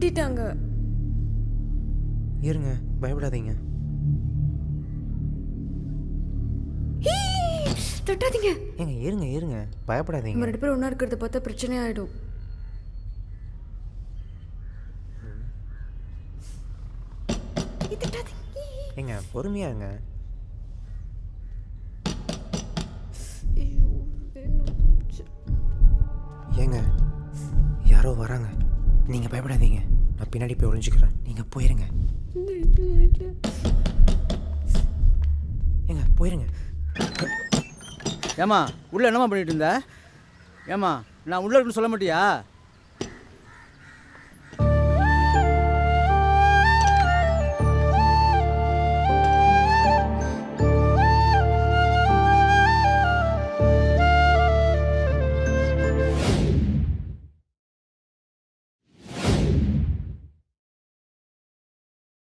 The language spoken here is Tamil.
பூட்டிட்டாங்க. இருங்க, பயப்படாதீங்க. தொட்டாதீங்க. ஏங்க இருங்க இருங்க, பயப்படாதீங்க. நம்ம 2 பேரும் ஒன்றா இருக்கிறத பார்த்தா பிரச்சனை ஆகிடும். ஏங்க பொறுமையாங்க. ஏங்க யாரோ வராங்க, நீங்கள் பயப்படாதீங்க. நான் பின்னாடி போய் ஒளிஞ்சுக்கிறேன், நீங்கள் போயிருங்க. ஏங்க போயிருங்க. ஏம்மா உள்ள என்னம்மா பண்ணிட்டு இருந்த? ஏம்மா நான் உள்ள இருக்குன்னு சொல்ல மாட்டியா?